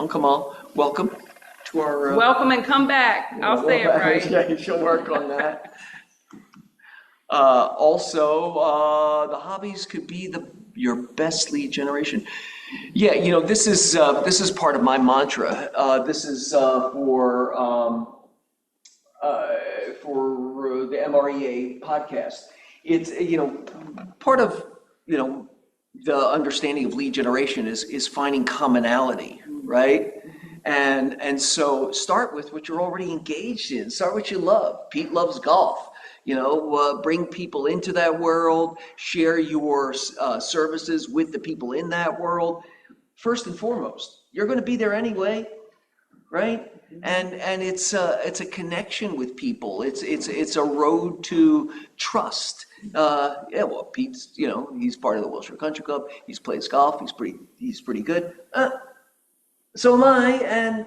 Kamal, welcome to our... Welcome and come back. I'll say it right. Yeah, she'll work on that. Also, the hobbies could be your best lead generation. Yeah, this is part of my mantra. This is for the MREA podcast. It's part of the understanding of lead generation is finding commonality, right? And so start with what you're already engaged in. Start what you love. Pete loves golf. Bring people into that world, share your services with the people in that world. First and foremost, you're going to be there anyway, right? And it's a connection with people. It's a road to trust. Pete's he's part of the Wilshire Country Club. He plays golf. He's pretty good. So am I, and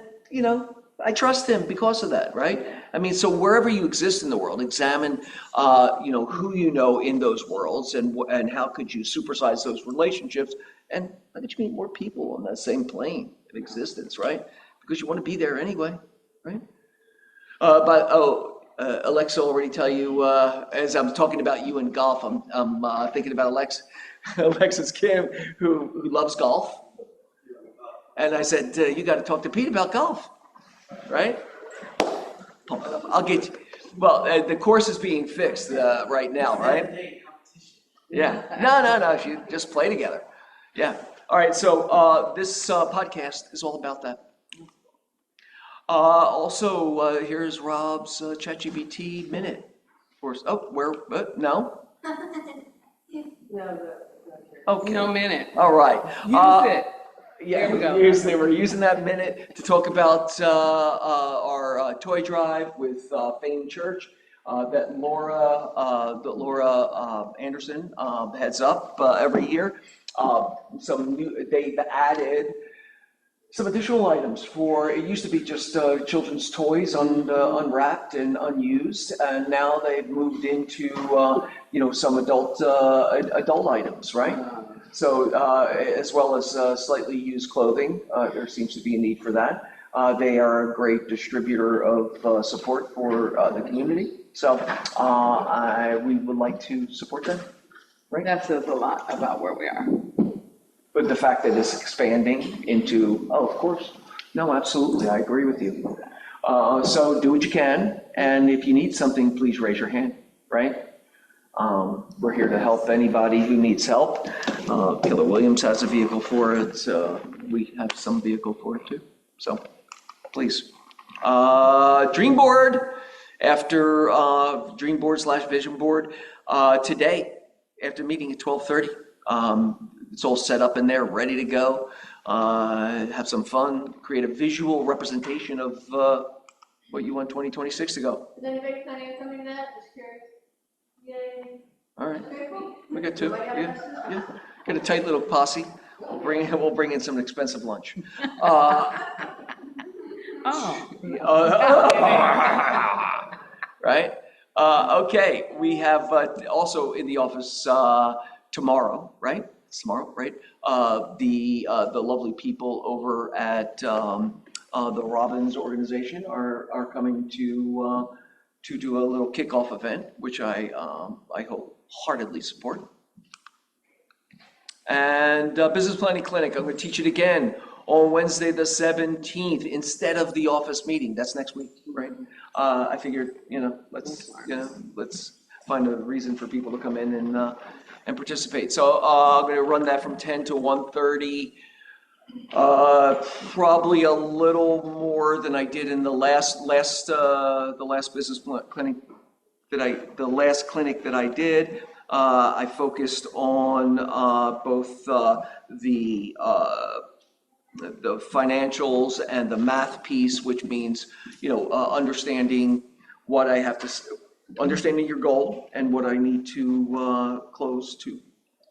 I trust him because of that, right? I mean, so wherever you exist in the world, examine, who you know in those worlds, and how could you supersize those relationships, and how could you meet more people on that same plane of existence, right? Because you want to be there anyway, right? Alexa already tell you, as I'm talking about you and golf, I'm thinking about Alexis Kim, who loves golf. And I said, you got to talk to Pete about golf, right? Pump it up. I'll get you. Well, the course is being fixed right now, right? Yeah. No. You just play together. Yeah. All right. So this podcast is all about that. Also, here's Rob's ChatGPT minute. No? Okay. No minute. All right. Use it. Yeah, There we go. we're using that minute to talk about our toy drive with Fame Church that Laura Anderson heads up every year. They've added some additional items it used to be just children's toys unwrapped and unused, and now they've moved into some adult items, right? So as well as slightly used clothing, there seems to be a need for that. They are a great distributor of support for the community. So we would like to support them. Right? That says a lot about where we are. But the fact that it's expanding into, of course. No, absolutely. I agree with you. So do what you can. And if you need something, please raise your hand, right? We're here to help anybody who needs help. Keller Williams has a vehicle for it. We have some vehicle for it too. So please. Dream board, after dream board / vision board, today, after meeting at 12:30. It's all set up in there, ready to go. Have some fun, create a visual representation of what you want 2026 to go. Is anybody planning on coming to that? Just curious. Yay. All right. Okay, cool. We got two. Do I have Yeah. questions? Yeah. Got a tight little posse. We'll bring in some expensive lunch. Right? Okay. We have also in the office tomorrow, right? The lovely people over at the Robbins organization are coming to do a little kickoff event, which I wholeheartedly support. And business planning clinic, I'm going to teach it again on Wednesday the 17th instead of the office meeting. That's next week, right? I figured, let's find a reason for people to come in and participate. So I'm going to run that from 10 to 1:30. Probably a little more than I did in the last business clinic last clinic that I did. I focused on both the financials and the math piece, which means understanding what I have to, understanding your goal and what I need to close to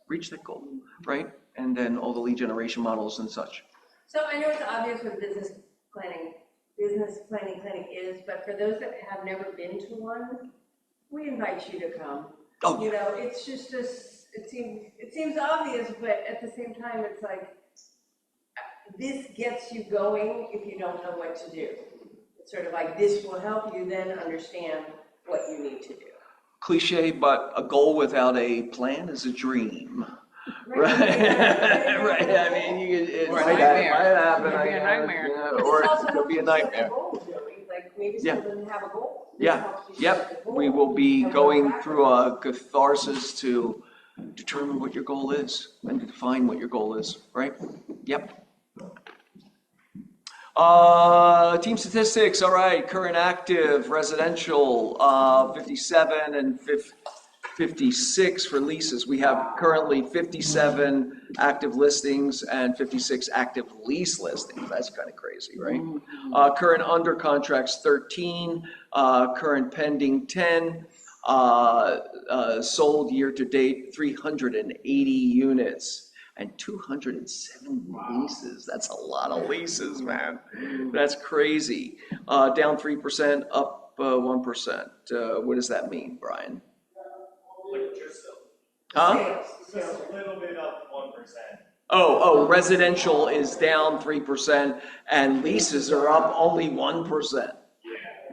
reach that goal, right? And then all the lead generation models and such. So I know it's obvious what business planning clinic is, but for those that have never been to one, we invite you to come. Oh, yeah. It's just this. It seems obvious, but at the same time, it's like this gets you going if you don't know what to do. It's sort of like this will help you then understand what you need to do. Cliche, but a goal without a plan is a dream. Right. Right. I mean, it Or a might nightmare. happen, It could be a nightmare. or it could be a nightmare. Like maybe Yeah. some doesn't have a goal. This Yeah, helps you set yep. the We goal. will be And going work through backwards. a catharsis to determine what your goal is and to define what your goal is, right? Yep. Team statistics, all right, current active, residential, 57 and 56 for leases. We have currently 57 active listings and 56 active lease listings. That's kind of crazy, right? Current under contracts, 13, current pending, 10, sold year to date, 380 units. And 207 leases. That's a lot of leases, man. That's crazy. Down 3%, up 1%. What does that mean, Brian? Like just Huh? just a little bit up 1%. Oh, residential is down 3% and leases are up only 1%.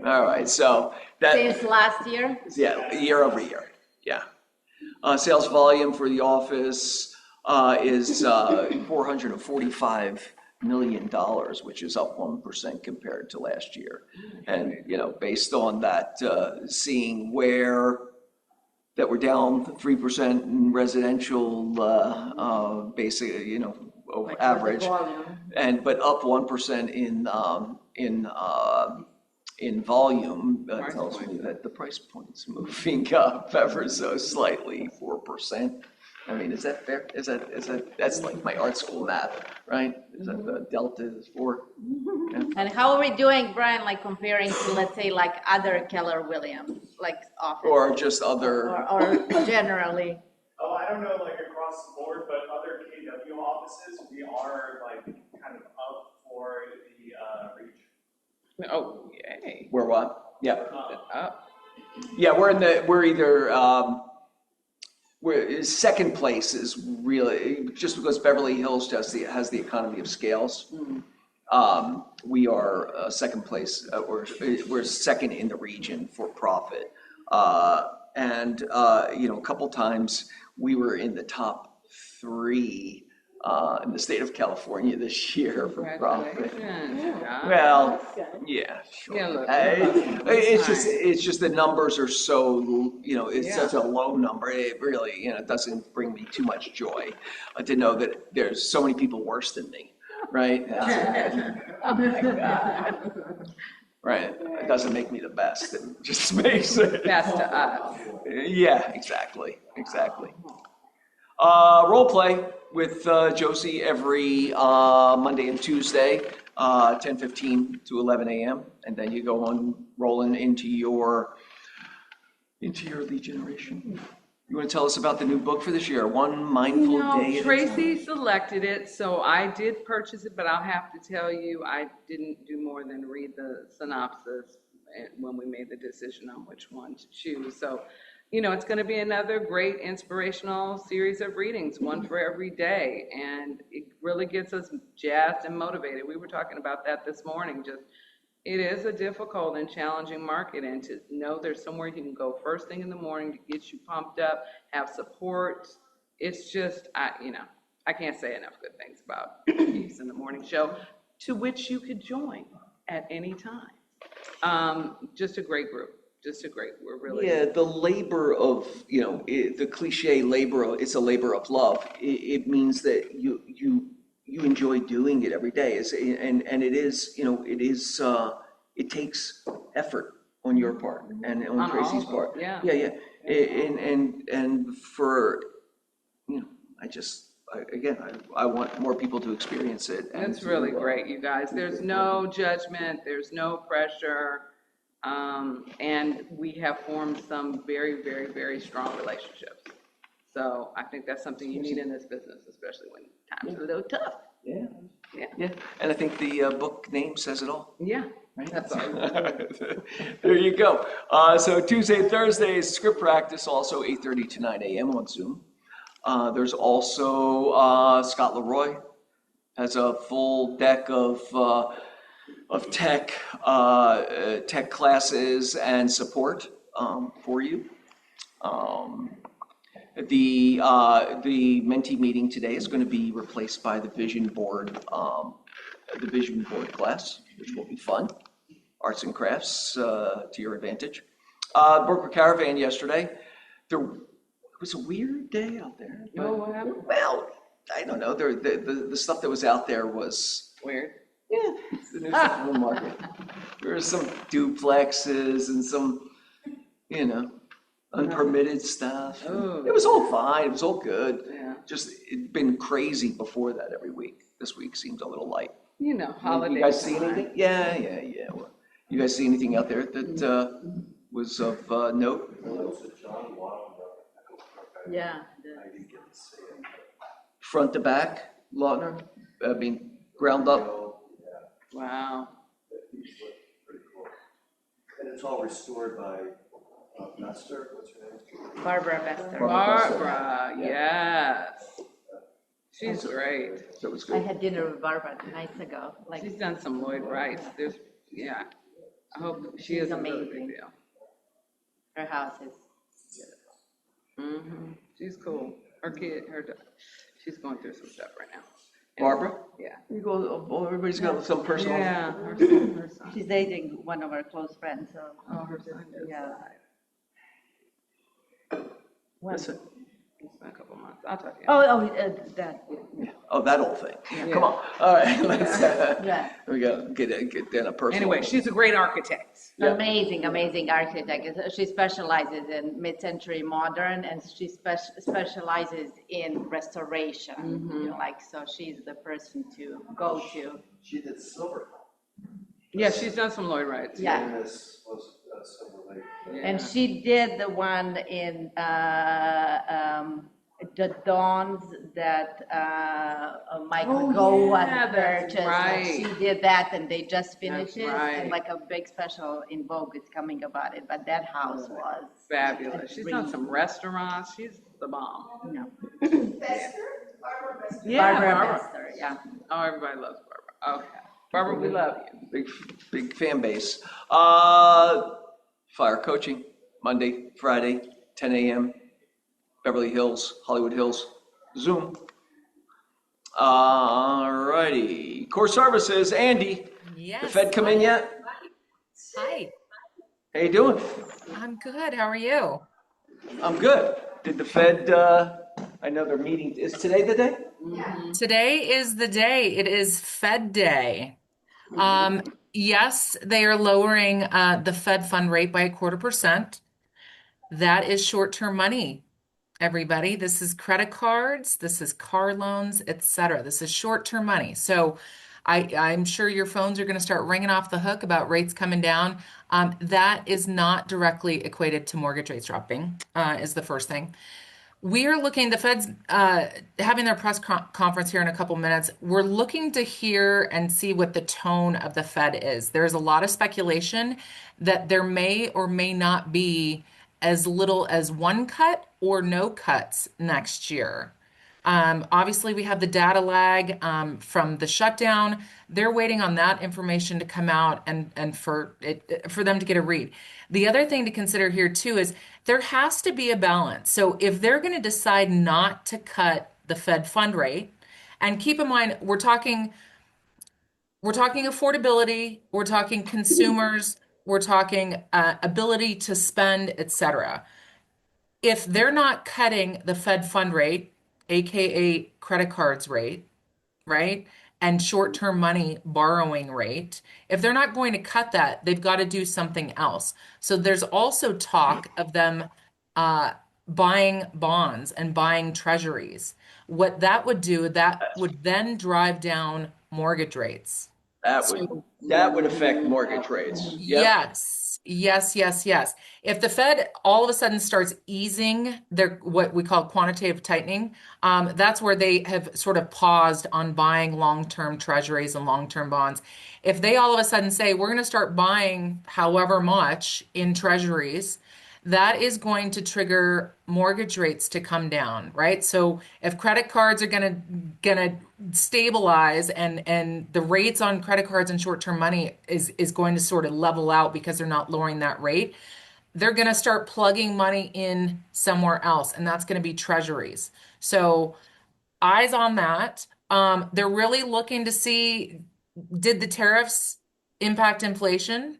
All right, so that, Since last year? yeah, year over year, yeah. Sales volume for the office is $445 million, which is up 1% compared to last year. And, based on that, seeing that we're down 3% in residential, basically, over average, but up 1% in volume, tells me that the price point's moving up ever so slightly, 4%. I mean, is that fair? That's like my art school math, right? Is that the delta is 4? Yeah. And how are we doing, Brian, like comparing to, let's say, like other Keller Williams, like office? Or just other, Or generally? Oh, I don't know, like across the board, but other KW offices, we are like kind of up for the reach. Oh, yay. we're what? Yeah. Up. Yeah, we're second place is really, just because Beverly Hills has the economy of scales. We are second place, we're second in the region for profit. And a couple times we were in the top 3 in the state of California this year for profit. Congratulations. Well, yeah, sure. Yeah, look. It's just the numbers are so, it's Yeah. such a low number. It really, it doesn't bring me too much joy to know that there's so many people worse than me, right? Oh my God. Right. It doesn't make me the best. It just makes it. Best to us. Yeah, exactly. Role play with Josie every Monday and Tuesday, 10:15 to 11 a.m. And then you go on rolling into your lead generation. You want to tell us about the new book for this year, One Mindful Day at a Tracy Time? selected it, so I did purchase it, but I'll have to tell you, I didn't do more than read the synopsis when we made the decision on which one to choose. So, it's going to be another great inspirational series of readings, one for every day, and it really gets us jazzed and motivated. We were talking about that this morning, it is a difficult and challenging market, and to know there's somewhere you can go first thing in the morning to get you pumped up, have support. It's just, I can't say enough good things about Peeps in the Morning Show, to which you could join at any time. Just a great group. We're really. Yeah, the labor of, the cliche labor, it's a labor of love. It means that you enjoy doing it every day. And it is, it takes effort on your part and on Tracy's part. Yeah. Yeah. And for, I want more people to experience it. And It's really great, you guys. There's no judgment, there's no pressure. And we have formed some very, very, very strong relationships. So I think that's something you need in this business, especially when times are a little tough. Yeah. Yeah. And I think the book name says it all. Yeah, Right? that's all. There you go. So Tuesday and Thursday is script practice, also 8:30 to 9 a.m. on Zoom. There's also Scott Leroy has a full deck of tech classes and support for you. Um, the mentee meeting today is going to be replaced by the vision board class, which will be fun. Arts and crafts to your advantage. Broker Caravan yesterday. There was a weird day out there. Oh, what happened? Well, I don't know. The stuff that was out there was Weird. yeah, it's the new stuff on the market. There were some duplexes and some, unpermitted stuff. Oh. It was all fine. It was all good. Yeah. Just it'd been crazy before that every week. This week seems a little light. Holiday. You guys see time. anything? Yeah. Well, you guys see anything out there that was of note? Yeah. Front to back, Lautner, ground up. Wow. And it's all restored by Nestor, what's her name? Barbara Bester. Barbara, yes. She's great. So it was I good. had dinner with Barbara nights ago. Like, She's done some Lloyd Wrights. I hope she is a really big amazing. deal. her house is. She's cool. She's going through some stuff right now. Barbara? Yeah. You go, everybody's got some personal. Yeah, her son. She's dating one of our close friends, so. Oh, her son just Yeah. died. When? Listen. It's been a couple months. I'll talk to you. That, Oh, that old thing. Yeah. Come on. All right. Let's, yeah. we gotta get down a personal. Anyway, she's a great architect. Yeah. Amazing architect. She specializes in mid-century modern, and she specializes in restoration. So she's the person to go to. She did Silver. Yeah, she's done some Lloyd Wrights. Yeah. Famous was Silver Lake. Yeah. And she did the one in the Dawns that Michael Oh, Goa yeah, that's purchased. right. She did that, and they just finished That's it. right. And like a big special in Vogue is coming about it. But that house was Fabulous. She's done some restaurants. She's the bomb. Yeah, Barbara Bester, yeah. Oh, everybody loves Barbara. Okay. Barbara, we love you. Big fan base. Fire coaching, Monday, Friday, 10 a.m. Beverly Hills, Hollywood Hills, Zoom. All righty. Core services, Andy. Yes. The Fed come in yet? Hi, How you doing? I'm good. How are you? I'm good. Did the Fed, I know their meeting, is today the day? Today is the day. It is Fed Day. Yes, they are lowering the Fed fund rate by 0.25%. That is short-term money, everybody. This is credit cards, this is car loans, etc. This is short-term money. So I'm sure your phones are going to start ringing off the hook about rates coming down. That is not directly equated to mortgage rates dropping, is the first thing. We are looking, the Fed's having their press conference here in a couple minutes. We're looking to hear and see what the tone of the Fed is. There's a lot of speculation that there may or may not be as little as one cut or no cuts next year. Obviously, we have the data lag from the shutdown. They're waiting on that information to come out and for them to get a read. The other thing to consider here too is there has to be a balance. So if they're going to decide not to cut the Fed fund rate, and keep in mind we're talking affordability, we're talking consumers, we're talking ability to spend, etc. If they're not cutting the Fed fund rate, aka credit cards rate, right? And short-term money borrowing rate, if they're not going to cut that, they've got to do something else. So there's also talk of them buying bonds and buying treasuries. What that would do, that would then drive down mortgage rates. That would affect mortgage rates. Yep. Yes. If the Fed all of a sudden starts easing their what we call quantitative tightening, that's where they have sort of paused on buying long-term treasuries and long-term bonds. If they all of a sudden say, we're going to start buying however much in treasuries, that is going to trigger mortgage rates to come down, right? So if credit cards are gonna stabilize and the rates on credit cards and short-term money is going to sort of level out because they're not lowering that rate, they're going to start plugging money in somewhere else, and that's going to be treasuries. So eyes on that. They're really looking to see, did the tariffs impact inflation?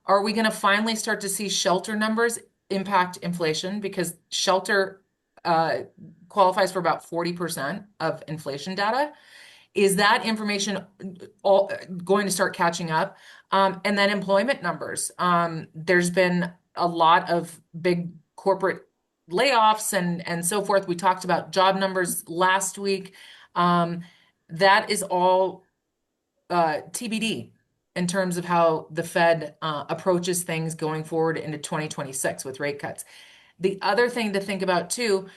Are we going to finally start to see shelter numbers impact inflation? Because shelter qualifies for about 40% of inflation data. Is that information all going to start catching up? And then employment numbers. There's been a lot of big corporate layoffs and so forth. We talked about job numbers last week. That is all TBD in terms of how the Fed approaches things going forward into 2026 with rate cuts. The other thing to think about too,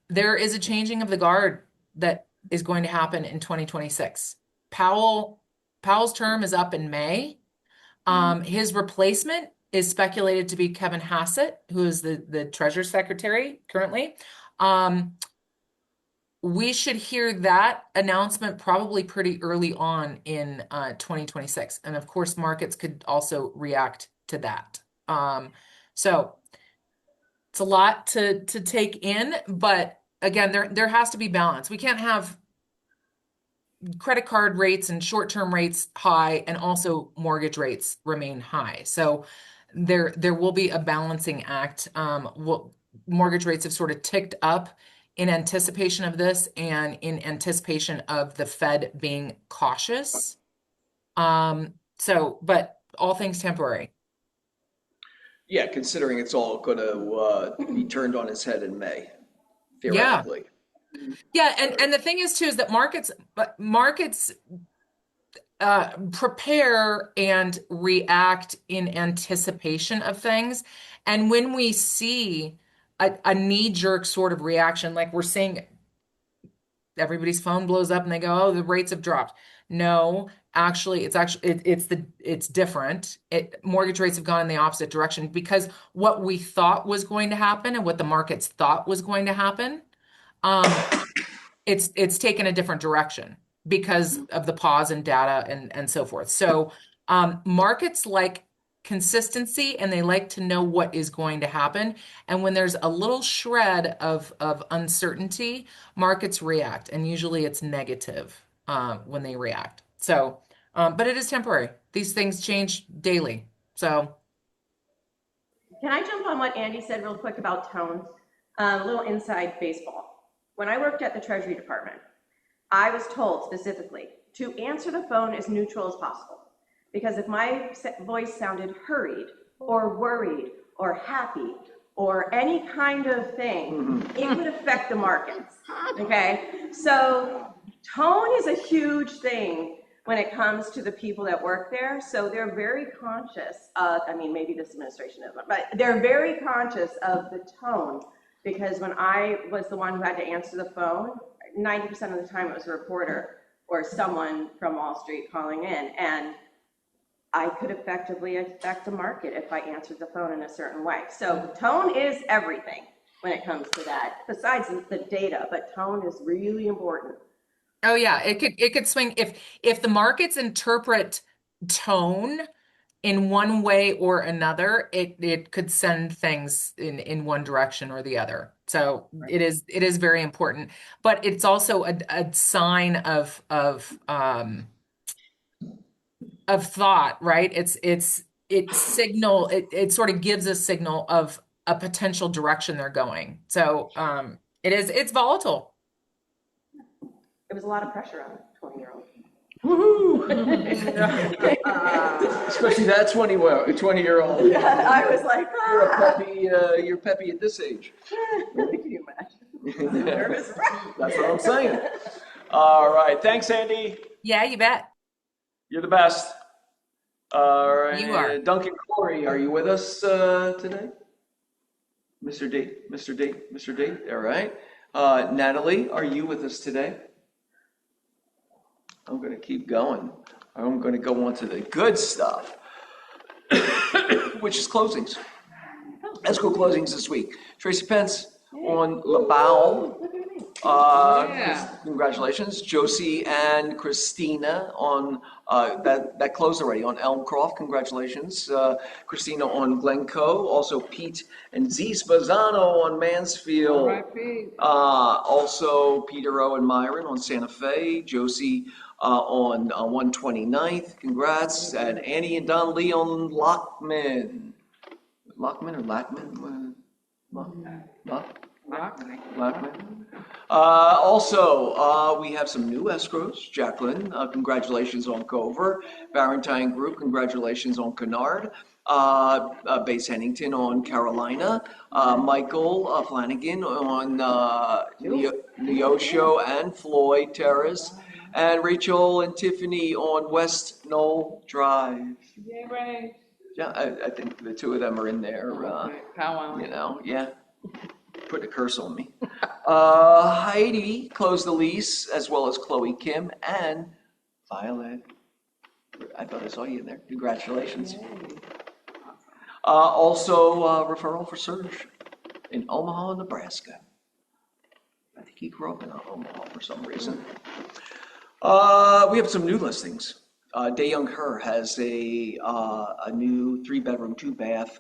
there is a changing of the guard that is going to happen in 2026. Powell's term is up in May. His replacement is speculated to be Kevin Hassett, who is the Treasury Secretary currently. We should hear that announcement probably pretty early on in 2026. And of course, markets could also react to that. So it's a lot to take in, but again, there has to be balance. We can't have credit card rates and short-term rates high and also mortgage rates remain high. So there will be a balancing act. Mortgage rates have sort of ticked up in anticipation of this and in anticipation of the Fed being cautious. But all things temporary. Yeah, considering it's all going to be turned on its head in May, theoretically. Yeah, and the thing is too is that markets prepare and react in anticipation of things, and when we see a knee-jerk sort of reaction, like we're seeing, everybody's phone blows up and they go, "Oh, the rates have dropped." No, actually, it's different. Mortgage rates have gone in the opposite direction because what we thought was going to happen and what the markets thought was going to happen. It's taken a different direction because of the pause in data and so forth. So markets like consistency and they like to know what is going to happen. And when there's a little shred of uncertainty, markets react, and usually it's negative when they react. So, but it is temporary. These things change daily. So. Can I jump on what Andy said real quick about tones? A little inside baseball. When I worked at the Treasury Department, I was told specifically to answer the phone as neutral as possible. Because if my voice sounded hurried or worried or happy or any kind of thing, it would affect the markets, okay? So tone is a huge thing when it comes to the people that work there. So they're very conscious of, maybe this administration isn't, but they're very conscious of the tone. Because when I was the one who had to answer the phone, 90% of the time it was a reporter or someone from Wall Street calling in. And I could effectively affect the market if I answered the phone in a certain way. So tone is everything when it comes to that, besides the data, but tone is really important. Oh yeah, it could swing if the markets interpret tone in one way or another, it could send things in one direction or the other. So it is very important, but it's also a sign of thought, right? It sort of gives a signal of a potential direction they're going. So it's volatile. It was a lot of pressure on a 20-year-old. Woohoo! Especially that 20-year-old. Yeah, I was like, You're peppy at this age. Can you imagine? Nervous wreck. That's what I'm saying. All right. Thanks, Andy. Yeah, you bet. You're the best. All right. You are. Duncan Corey, are you with us today? Mr. D. All right. Natalie, are you with us today? I'm going to keep going. I'm going to go on to the good stuff, which is closings. Escrow closings this week. Tracy Pence on LaBelle. Yeah. Congratulations. Josie and Christina on, that closed already, on Elmcroft. Congratulations. Christina on Glencoe. Also Pete and Z Spazzano on Mansfield. All right, Pete. Also Peter O and Myron on Santa Fe. Josie on 129th. Congrats. And Annie and Don Lee on Lockman. Lockman or Lackman? Lockman. Also, we have some new escrows. Jacqueline, congratulations on Cover. Barentine Group, congratulations on Kennard. Base Hennington on Carolina. Michael Flanagan on Neosho and Floyd Terrace. And Rachel and Tiffany on West Knoll Drive. Yay, Ray. Yeah, I think the two of them are in there. Powwow. Yeah. Put a curse on me. Heidi closed the lease, as well as Chloe Kim and Violet. I thought I saw you in there. Congratulations. Also, referral for Serge in Omaha, Nebraska. I think he grew up in Omaha for some reason. We have some new listings. Dayoung Her has a new 3-bedroom, 2-bath,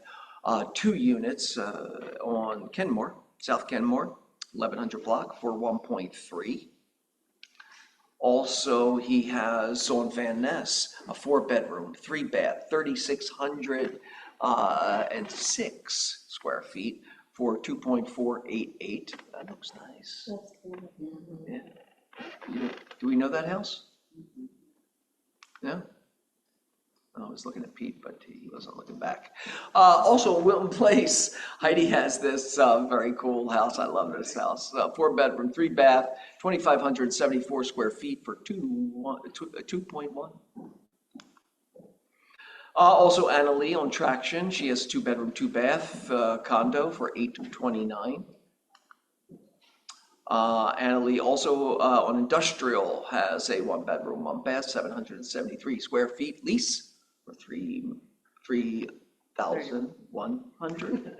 2 units on Kenmore, South Kenmore, 1100 block for 1.3. Also, he has on Van Ness a 4-bedroom, 3-bath, 3,606 square feet for 2.488. That looks nice. Yeah. Do we know that house? No? I was looking at Pete, but he wasn't looking back. Also, in Wilton Place, Heidi has this very cool house. I love this house. 4-bedroom, 3-bath, 2,574 square feet for 2.1. Also, Anna Lee on Traction. She has a 2-bedroom, 2-bath condo for $829. Anna Lee also on Industrial has a 1-bedroom, 1-bath, 773 square feet lease for $3,100.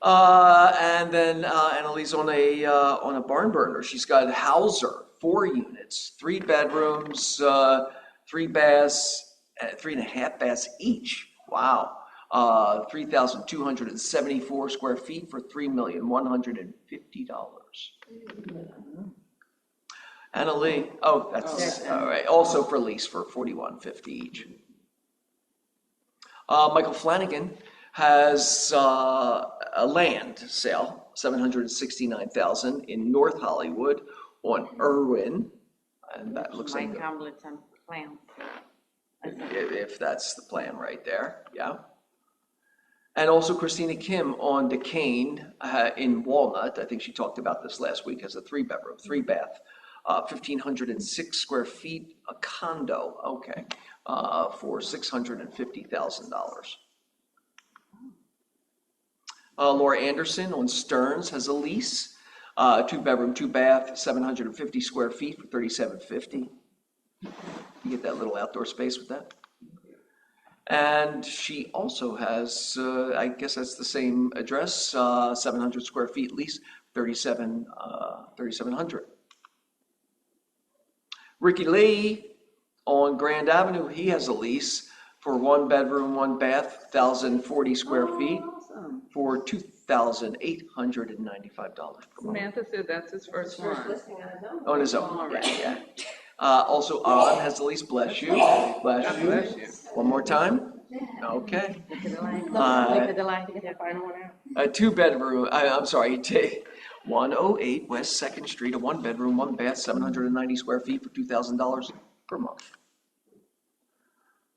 And then Anna Lee's on a barn burner. She's got Hauser, 4 units, 3 bedrooms, 3 baths, 3.5 baths each. Wow. 3,274 square feet for $3,150. Anna Lee, that's all right. Also for lease for $41.50 each. Michael Flanagan has a land sale, $769,000 in North Hollywood on Irwin, and that looks like Mike Hamilton plan. if that's the plan right there, yeah. And also Christina Kim on Duquesne in Walnut. I think she talked about this last week as a 3-bedroom, 3-bath, 1,506 square feet, a condo, okay, for $650,000. Laura Anderson on Stearns has a lease, 2-bedroom, 2-bath, 750 square feet for $3,750. You get that little outdoor space with that. And she also has, I guess that's the same address, 700 square feet lease, $3,700. Ricky Lee on Grand Avenue, he has a lease for 1-bedroom, 1-bath, 1,040 square feet for $2,895 per month. Samantha said that's his first First one. listing on his own. On his own, All right. yeah. Also, On has the lease, bless you. Bless God you. bless you. One more time? Okay. Look at the line. Look Uh, at the line. Get that final one out. A 2-bedroom, I'm sorry, 108 West 2nd Street, a 1-bedroom, 1-bath, 790 square feet for $2,000 per month.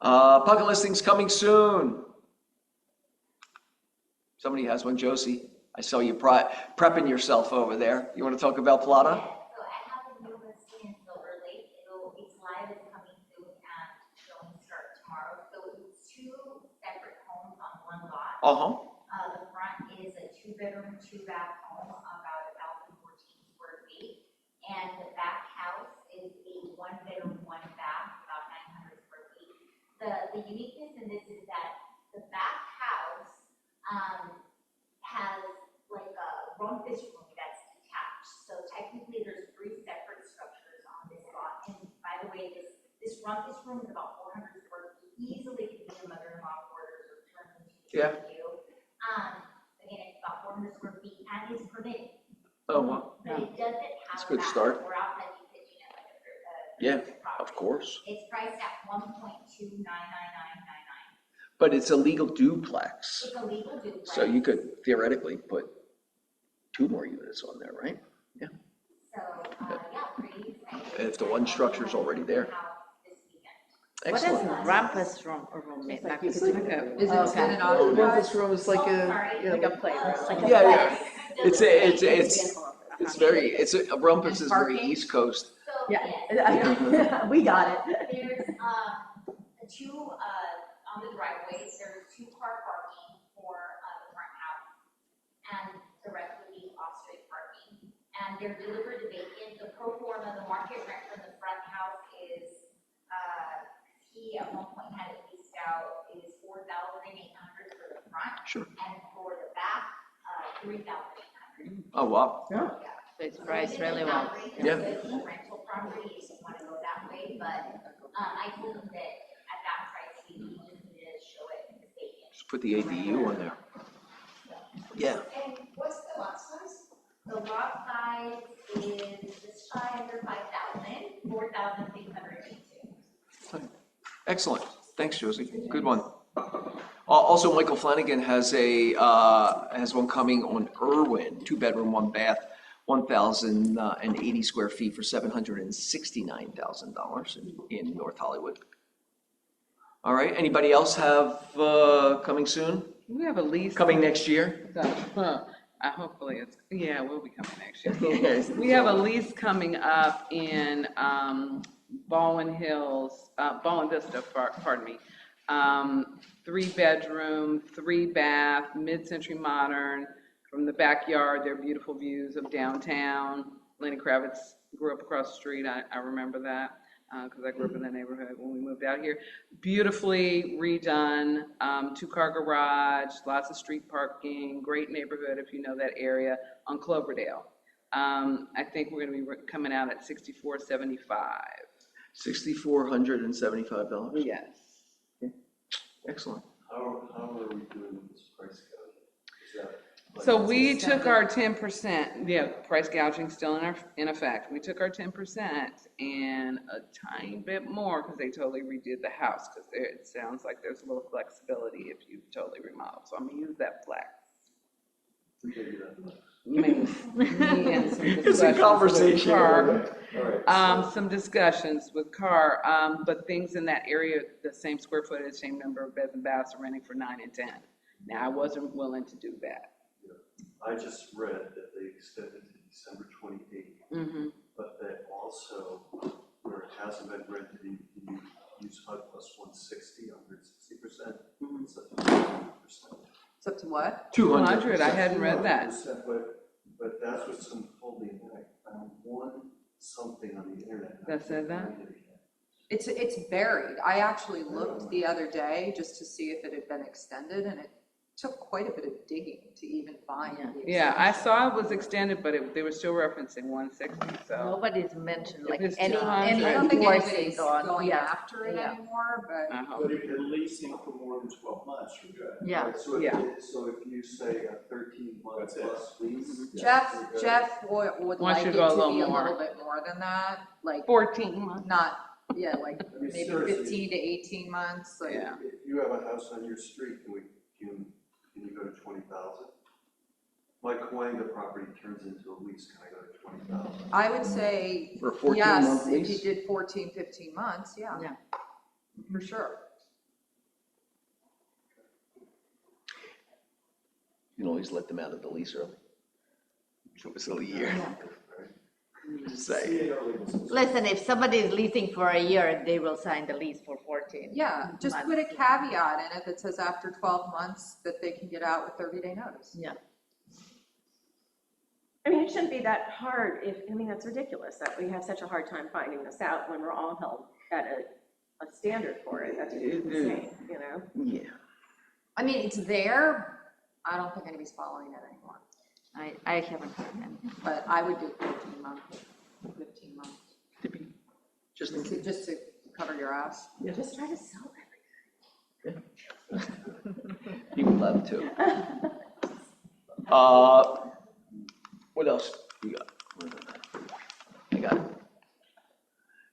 Pocket listings coming soon. Somebody has one, Josie. I saw you prepping yourself over there. You want to talk about Plata? So I have a new listing in Silver Lake. It's live, it's coming soon, and showing start tomorrow. So it's 2 separate homes on one lot. The front is a 2-bedroom, 2-bath home, about 1,014 square feet. And the back house is a 1-bedroom, 1-bath, about 900 square feet. The uniqueness in this is that the back house rumpus room is about 400 square feet, easily could be a mother-in-law quarters or turn into Yeah. two. Again, it's about 400 square feet and is permitted, Oh, well, but it doesn't That's have a good that. start. We're outside you pitching it like Yeah, a of course. It's priced at 1.299999. But it's a legal duplex, It's a legal duplex. so you could theoretically put 2 more units on there, right? So, yeah, pretty exciting. If the one structure's already there. This weekend. What Excellent. does rumpus room mean? Like, Is it okay. Rumpus room is like Sorry. you know, Like a playground. yeah. It's very, a rumpus is very Parking? East Coast. So, Yeah, yes, we got it. there's, two, on the driveways, there's 2-car parking for, the front house. And the rest would be off-street parking. And they're delivered to vacant. The pro forma, the market rent for the front house is, he at one point had it leased out, is $4,800 for the front. Sure. And for the back, $3,800. Oh, wow. Yeah. So it's priced really well. Yeah. Rental property, if you want to go that way, but, I told them that at that price, we just need to show it as vacant. Just put the ADU on there. Yeah. And what's the lot size? The lot size is just shy under 5,000, 4,682. Excellent. Thanks, Josie. Good one. Also, Michael Flanagan has has one coming on Irwin, 2-bedroom, 1-bath, 1,080 square feet for $769,000 in North Hollywood. All right. Anybody else have coming soon? We have a lease. Coming next year? Hopefully it's, yeah, we'll be coming next year. We have a lease coming up in Baldwin Hills, Baldwin Vista, pardon me. 3-bedroom, 3-bath, mid-century modern. From the backyard, there are beautiful views of downtown. Lenny Kravitz grew up across the street. I remember that because I grew up in the neighborhood when we moved out here. Beautifully redone, 2-car garage, lots of street parking, great neighborhood if you know that area on Cloverdale. I think we're going to be coming out at $6,475. $6,475. Yes. Excellent. How are we doing with this price gouging? Is that like- So we took our 10%, yeah, price gouging still in effect. We took our 10% and a tiny bit more because they totally redid the house because it sounds like there's a little flexibility if you totally remodel. So I'm gonna use that flex. We gave you that much. Maybe. It's a conversation. All right. Some discussions with Carr, but things in that area, the same square footage, same number of beds and baths are renting for 9 and 10. Now, I wasn't willing to do that. I just read that they extended to December 28th, Mm-hmm. but that also, where it hasn't been rented, you use HUD plus 160, 160%, it's up to 200%. It's up to what? 200, I hadn't read that. But that's what someone told me, and I found something on the internet. That said that? It's buried. I actually looked the other day just to see if it had been extended, and it took quite a bit of digging to even find the Yeah, I extension. saw it was extended, but they were still referencing 160, so. Nobody's mentioned like it's any 200. I don't think enforcing anybody's on. going Yeah. after it Yeah. anymore, but I hope. But if you're leasing for more than 12 months, you're good. Yeah. Right, so Yeah. if you say a 13-month That's it. plus lease. you're Jeff good. would Wants like you it to go a to little be a more. little bit more than that, like 14 months. not, yeah, like I mean, maybe seriously. 15 to 18 months, like. Yeah. If you have a house on your street, can you go to 20,000? My Cahuenga property turns into a lease, can I go to 20,000? I would say, For a 14-month yes, if lease? you did 14, 15 months, yeah. Yeah. For sure. You can always let them out of the lease early. It was a year. Just say. Listen, if somebody is leasing for a year, they will sign the lease for 14. Yeah, just put a caveat in it that says after 12 months that they can get out with 30-day notice. Yeah. I mean, it shouldn't be that hard that's ridiculous that we have such a hard time finding this out when we're all held at a standard for it. That's insane, you know? Yeah. I mean, it's there. I don't think anybody's following it anymore, I haven't heard anything. but I would do 14 months, 15 months. Just in case. Just to cover your ass. Just try to sell everything. You would love to. What else you got? I got it.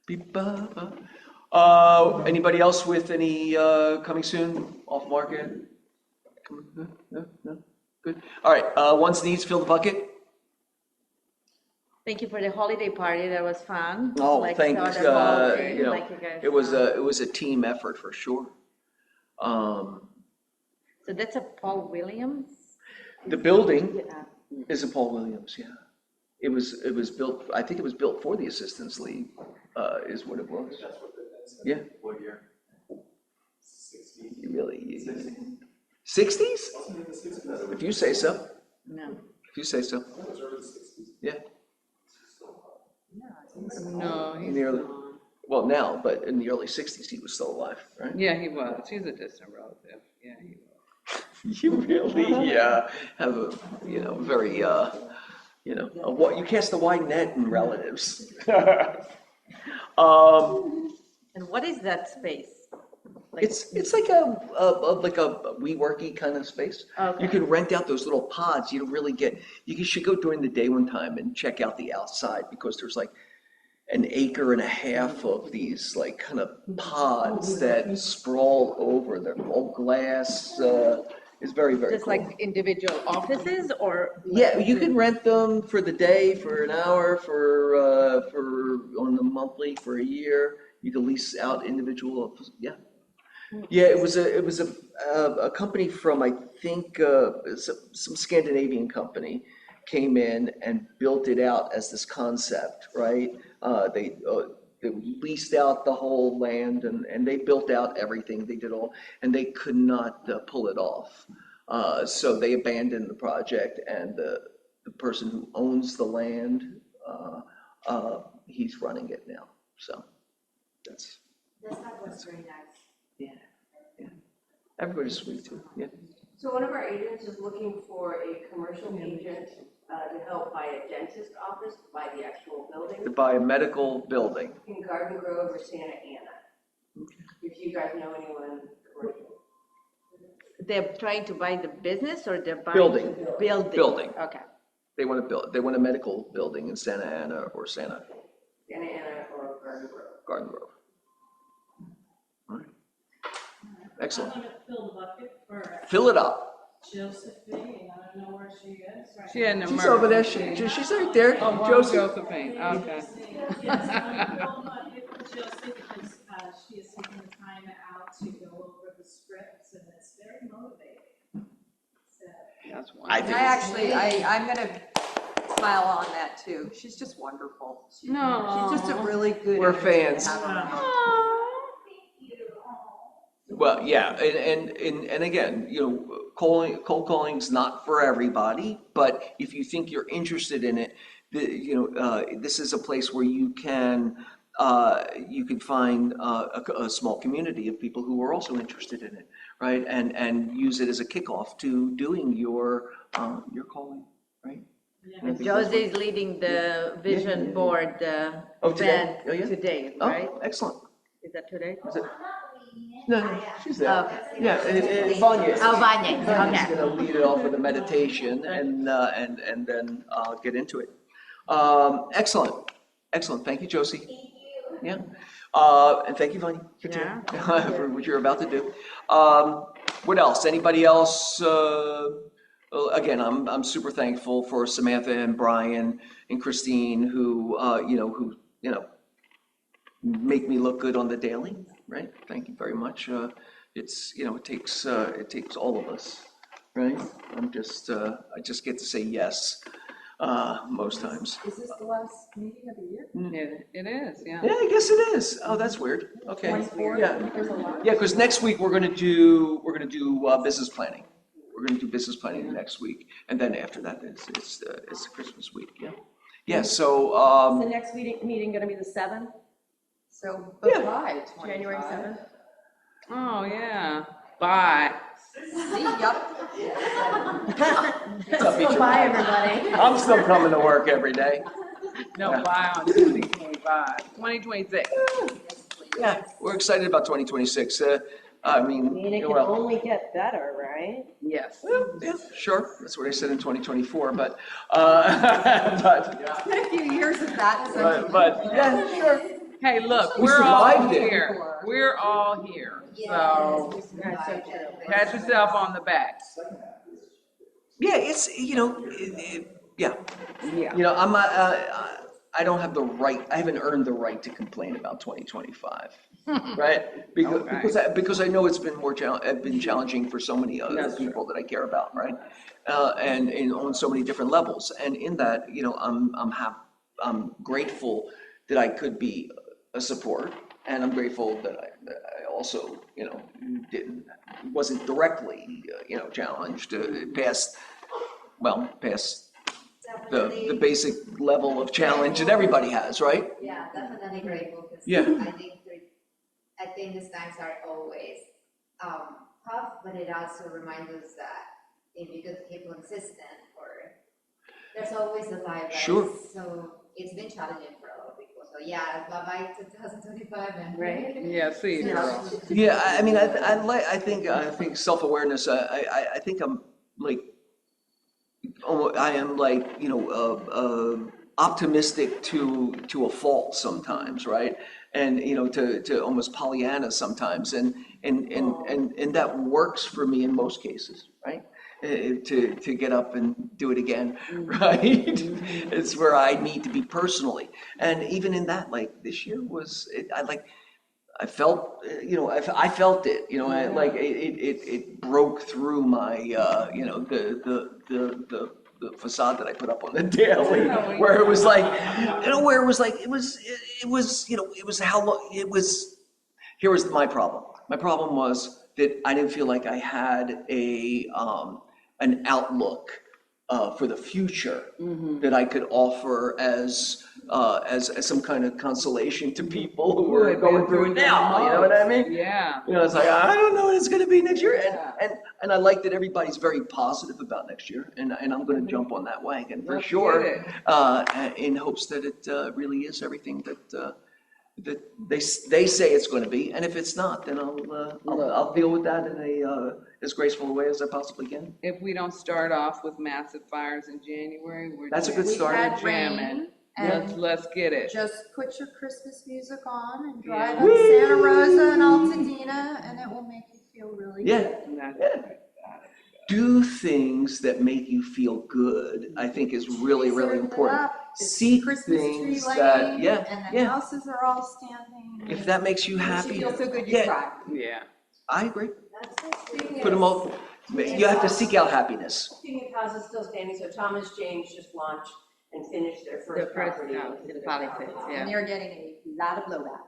Beep-ba-ba. Anybody else with any coming soon, off market? No? Good. All right, wants, needs, fill the bucket. Thank you for the holiday party. That was fun. Oh, Like, thanks. so the whole thing, You know, like you guys, it was a team effort for sure. So that's a Paul Williams? The building Yeah. is a Paul Williams, yeah. It was built, I think it was built for the Assistance League, is what it was. That's what it is. Yeah. What year? 60s. Really? 60s? If you say so. No. If you say so. It was early 60s. Yeah. No, he's Nearly. gone. Well, now, but in the early 60s, he was still alive, right? Yeah, he was. He's a distant relative. Yeah, he was. You really have a, very, what you cast a wide net in relatives. And what is that space? Like, It's like a WeWorky kind of space. Okay. You can rent out those little pods. You don't really get. You should go during the day one time and check out the outside, because there's like an acre and a half of these like kind of pods that sprawl over. They're all glass. It's very, very just cool. like individual offices or? Yeah, you can rent them for the day, for an hour, for on the monthly, for a year. You can lease out individual. Yeah. Yeah, it was a company from, I think, some Scandinavian company came in and built it out as this concept, right? They leased out the whole land, and they built out everything. They did all, and they could not pull it off. So they abandoned the project, and the person who owns the land, he's running it now. So that's. This one was very nice. Yeah. Everybody's sweet too, yeah. So one of our agents is looking for a commercial agent to help buy a dentist office, buy the actual To building buy a medical building. in Garden Grove or Santa Ana. If you guys know anyone commercial. They're trying to buy the business or they're buying? Building. Building. Okay. They want a medical building in Santa Ana or Santa Ana or Garden Grove. Garden Grove. All right. Excellent. I'm gonna fill the bucket for Fill it up. Josephine, I don't know where she is right She had an She's emergency. over there, she's right there. Oh, Joseph. Josephine, okay. Yes, I'm gonna fill the bucket for Josie because she is taking the time out to go over the scripts and it's very motivating. So, That's I wonderful. think- I'm gonna smile on that too. She's just wonderful. No. She's just a really good. We're agent to fans. have around. Thank you. Well, yeah, and again, cold calling's not for everybody, but if you think you're interested in it, this is a place where you can find a small community of people who are also interested in it, right? And use it as a kickoff to doing your calling, right? And I think that's Josie is leading the vision board Oh, today? event Oh, yeah? today, Oh, right? excellent. Is that today? Is it? I'm not leading it. No, I, she's there. Okay. Yeah, and Vanya. Oh, Vanya, Vanya's okay. gonna lead it off with a meditation and then get into it. Excellent. Thank you, Josie. Thank you. Yeah. And thank you, Vanya, for what you're about to do. What else? Anybody else? Again, I'm super thankful for Samantha and Brian and Christine who make me look good on the daily, right? Thank you very much. It takes all of us, right? I just get to say yes most times. Is this the last meeting of the year? It is, yeah. Yeah, I guess it is. Oh, that's weird. Okay. 24th? Yeah. There's a lot. Yeah, because next week we're gonna do business planning. We're gonna do business planning next week, and then after that it's the Christmas week. Yeah. Yeah. So Is the next meeting gonna be the 7th, So, Yeah. bye, January 25. 7th? Oh, yeah. Bye. See ya. Bye, everybody. I'm still coming to work every day. No, Yeah. bye on 2025, 2026. Yes, please. Yeah, we're excited about 2026. I mean, I mean, it you can know, only get better, right? Yes. well, yeah, sure. That's what I said in 2024, but, but, It's been a few years of that sentiment. but, yeah, sure. Hey, look, We we're all survived it. here. We're all here. Yes, So we That's so survived true. it. pat yourself on the back. Yeah, it's, yeah. Yeah. You know, I don't have the right, I haven't earned the right to complain about 2025, right? Because I know it's been been challenging for so many other That's true. people that I care about, right? And on so many different levels. And in that, you know, I'm grateful that I could be a support, and I'm grateful that I also, you know, wasn't directly, you know, challenged past the Definitely, basic level of challenge that everybody has, right? yeah, definitely grateful, because Yeah. I think these times are always, tough, but it also reminds us that if you could keep consistent, or there's always a life that Sure. is, so it's been challenging for a lot of people, so yeah, bye-bye 2025 and. Right. Yeah, see you, girl. Yeah, I mean, I think self-awareness, I think I'm like, I am like, you know, optimistic to a fault sometimes, right? And, you know, to almost Pollyanna sometimes, and that works for me in most cases, right? To get up and do it again, right? It's where I need to be personally, and even in that, like this year I felt, you know, I felt it, you know, it broke through my, you know, the facade that I put up on the daily, where it was like, you know, where it was like, it was, you know, it was how long, here was my problem. My problem was that I didn't feel like I had an outlook for the future that I could offer as some kind of consolation to people who are going through it now. You know what I mean? Yeah. You know, it's like, I don't know what it's going to be next year, Yeah. and I like that everybody's very positive about next year, and I'm going to jump on that wagon for Let's sure, get in hopes that it really is everything that they say it's going to be, and if it's not, then I'll deal with that in a as graceful a way as I possibly can. If we don't start off with massive fires in January, That's a good We start. had jamming. rain, Let's and get it. just put your Christmas music on and drive Yeah. up Santa Rosa and Altadena, and it will make you feel really Yeah. good. And that's Yeah. Do things that make you feel good, I think is really, Trees really are lit important. up, it's Seek Christmas tree things lighting, that, yeah, and the yeah. houses are all standing. If that makes you Makes happy, you feel so good you yeah, cry. Yeah. I agree. Speaking Put them of, all, you have to seek out happiness. speaking of houses still standing, so Thomas James just launched and finished their The first first property. house in Palisades, And yeah. they're getting a lot of blowback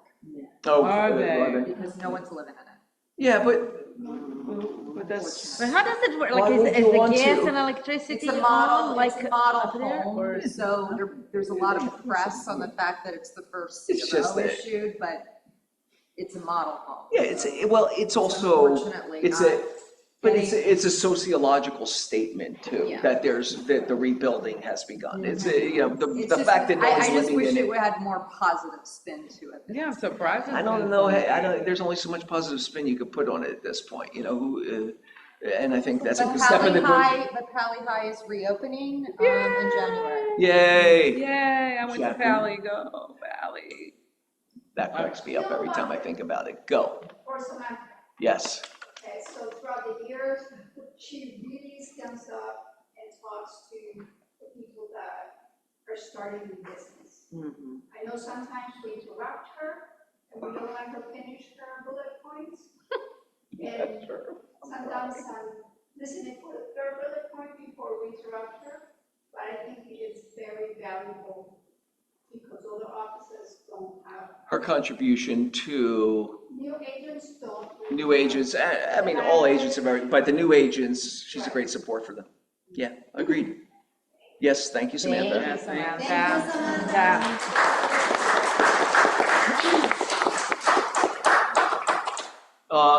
Oh, Are they? because no one's living in it. Yeah, but that's, But how does it work? Why Like, would is you the want gas to? and electricity It's a model, on, like, it's a model up there? home, Or so there's a lot of press on the fact that it's the first It's just CMO that- issued, but it's a model home. yeah, well, it's also, Unfortunately it's not but it's a sociological statement too, Yeah. that the rebuilding has begun. It's, you know, It's the just- fact that no I one's just living wish in it it. had more positive spin to it. Yeah, I'm surprised. I don't know, hey, there's only so much positive spin you could put on it at this point, you know, and I think that's a But good step in the. Pally High is reopening in January. Yay! Yay, I went to Jackie. Pally, go Pally. That cracks me up every time I think about it. Go. Or Samantha. Yes. Okay, so throughout the years, she really stands up and talks to the people that are starting the business. I know sometimes we interrupt her and we don't let her finish her bullet points. And sometimes I'm listening for the third bullet point before we interrupt her, but I think it is very valuable because other offices don't have, Her contribution to new agents don't. new agents, I mean, all agents are very, but the new agents, she's a great support for them. Yeah, agreed. Yes, thank you, Samantha. Thank you, Samantha. Thank you, Samantha. Yeah.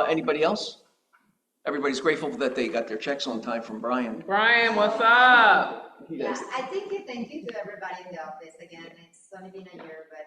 Anybody else? Everybody's grateful that they got their checks on time from Brian. Brian, what's up? Yeah, I think thank you to everybody in the office. Again, it's only been a year, but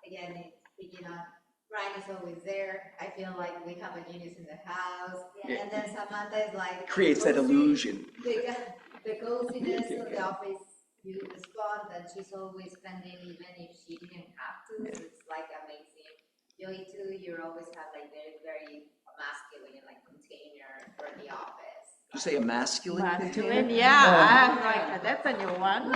again, it's picking up Brian is always there. I feel like we have a genius in the house. Yeah. And then Samantha is like. Creates that illusion. The coziness of the office, the spot that she's always spending, even if she didn't have to. So it's like amazing. Joey too, you always have like very masculine like container for the office. Did you say a masculine? Masculine, yeah, I'm like, that's a new one.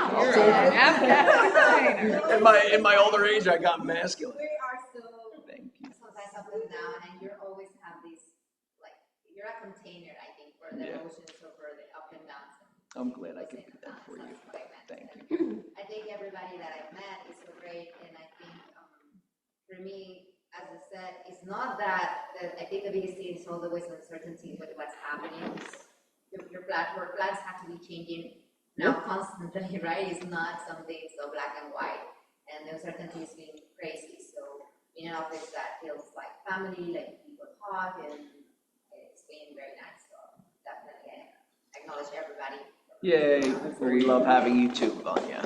In my older age, I got masculine. We are so Thank you. sometimes up and down, and you always have this like you're a container, I think, for the emotions or for the up and downs. I'm glad I could do that for you. That's what I meant. Thank you. I think everybody that I've met is so great, and I think for me, as I said, it's not that I think the biggest thing is all the ways uncertainty with what's happening. Your plans have to be changing now constantly, right? It's not something so black and white, and the uncertainty is being crazy. So in an office that feels like family, like people talk, and it's been very nice. So definitely, I acknowledge everybody. Yay, we love having you too, Vanya.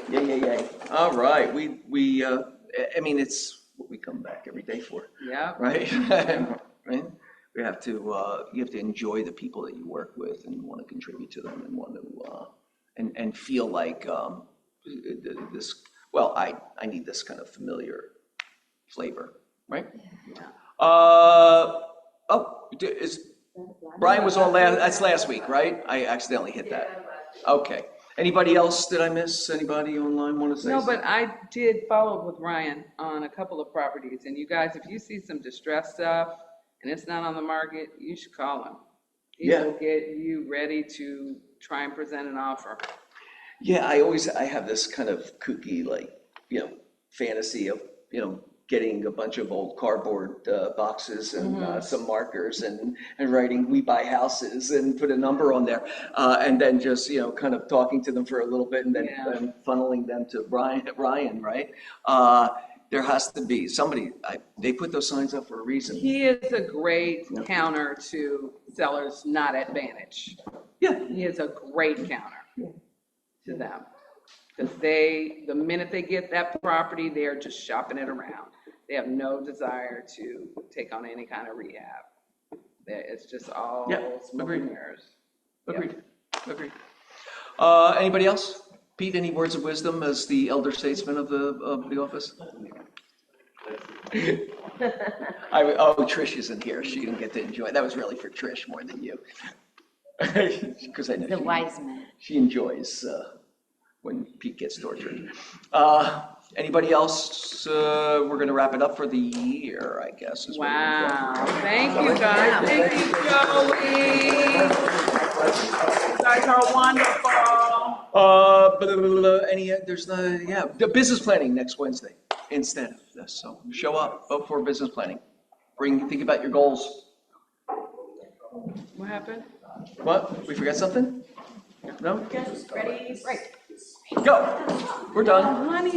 Yay. All right, I mean, it's what we come back every day for, Yeah. right? Right? You have to enjoy the people that you work with and want to contribute to them and want to, and feel like this, well, I need this kind of familiar flavor, right? Yeah. Brian was on that's last week, right? I accidentally hit that. Okay. Anybody else? Did I miss anybody online want to say No, something? but I did follow up with Ryan on a couple of properties, and you guys, if you see some distressed stuff and it's not on the market, you should call him. He will get you ready to try and present an offer. Yeah, I have this kind of kooky, like, fantasy of, getting a bunch of old cardboard boxes and some markers and writing "We buy houses" and put a number on there, and then just kind of talking to them for a little bit and then funneling them to Ryan, right? There has to be somebody. They put those signs up for a reason. He is a great counter to sellers not at Vantage. Yeah, he is a great counter to them. Because the minute they get that property, they're just shopping it around. They have no desire to take on any kind of rehab. It's just all smoke and mirrors. Agreed. Anybody else? Pete, any words of wisdom as the elder statesman of the office? Trish isn't here. She didn't get to enjoy it. That was really for Trish more than you. Because I know The wise man. She enjoys when Pete gets tortured. Anybody else? We're going to wrap it up for the year, I guess. Wow. Thank you, guys. Thank you, Joey. You guys are wonderful. The business planning next Wednesday instead of this. So show up, vote for business planning. Think about your goals. What happened? What? We forgot something? No? Ready? Right. Go. We're done. Honey.